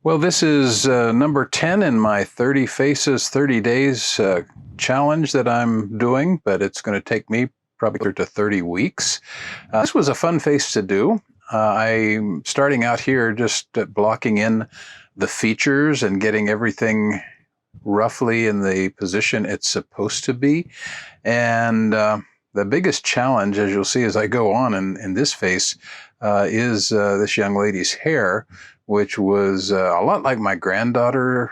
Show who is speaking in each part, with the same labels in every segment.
Speaker 1: Well, this is number 10 in my 30 Faces, 30 Days challenge that I'm doing, but it's going to take me probably closer to 30 weeks. This was a fun face to do. I'm starting out here just blocking in the features and getting everything roughly in the position it's supposed to be. And the biggest challenge, as you'll see as I go on in this face, is this young lady's hair, which was a lot like my granddaughter's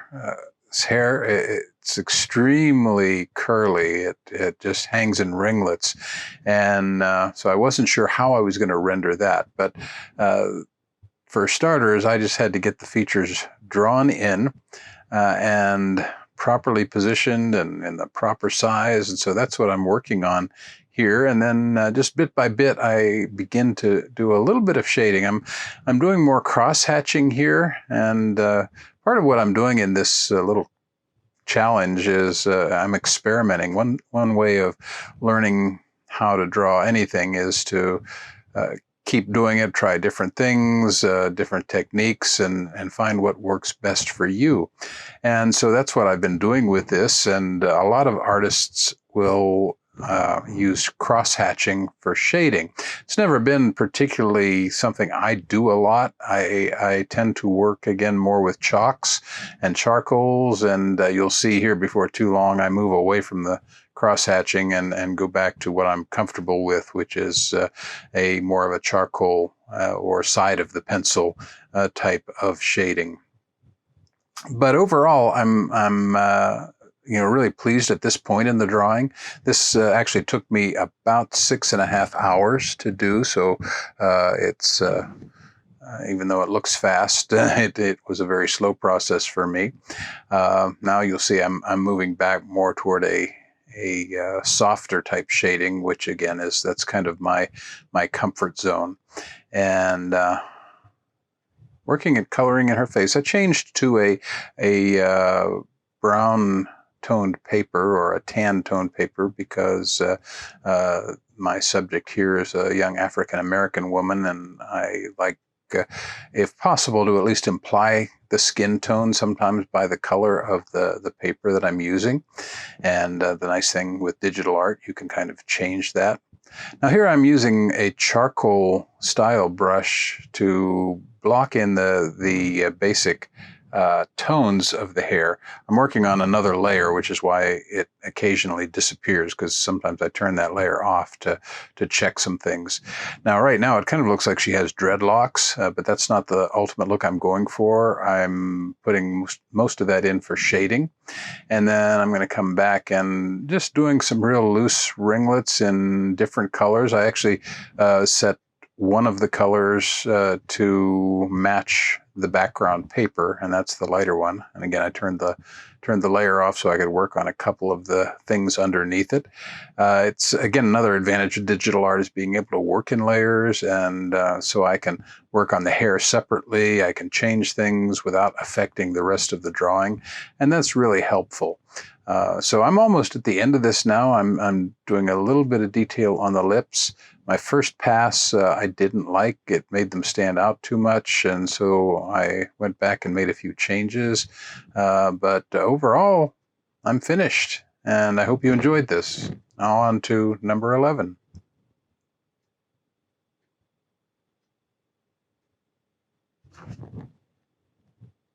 Speaker 1: hair. It's extremely curly. It just hangs in ringlets. And so I wasn't sure how I was going to render that. But for starters, I just had to get the features drawn in and properly positioned and in the proper size. And so that's what I'm working on here. And then just bit by bit, I begin to do a little bit of shading. I'm doing more cross-hatching here. And part of what I'm doing in this little challenge is I'm experimenting. One way of learning how to draw anything is to keep doing it, try different things, different techniques, and find what works best for you. And so that's what I've been doing with this. And a lot of artists will use cross-hatching for shading. It's never been particularly something I do a lot. I tend to work, again, more with chalks and charcoals, and you'll see here before too long I move away from the cross-hatching and go back to what I'm comfortable with, which is a more of a charcoal or side of the pencil type of shading. But overall, I'm really pleased at this point in the drawing. This actually took me about 6.5 hours to do, so it's even though it looks fast, it was a very slow process for me. Now you'll see I'm moving back more toward a softer type shading, which again that's kind of my comfort zone. And working at coloring in her face, I changed to a brown toned paper or a tan toned paper because my subject here is a young African American woman, and I like, if possible, to at least imply the skin tone sometimes by the color of the paper that I'm using. And the nice thing with digital art, you can kind of change that. Now here I'm using a charcoal style brush to block in the basic tones of the hair. I'm working on another layer, which is why it occasionally disappears, because sometimes I turn that layer off to check some things. Now, right now, it kind of looks like she has dreadlocks, but that's not the ultimate look I'm going for. I'm putting most of that in for shading. And then I'm going to come back and just doing some real loose ringlets in different colors. I actually set one of the colors to match the background paper, and that's the lighter one. And again, I turned the layer off so I could work on a couple of the things underneath it. It's, again, another advantage of digital art is being able to work in layers, and so I can work on the hair separately. I can change things without affecting the rest of the drawing, and that's really helpful. So I'm almost at the end of this now. I'm doing a little bit of detail on the lips. My first pass I didn't like. It made them stand out too much, and so I went back and made a few changes. But overall, I'm finished, and I hope you enjoyed this. Now on to number 11.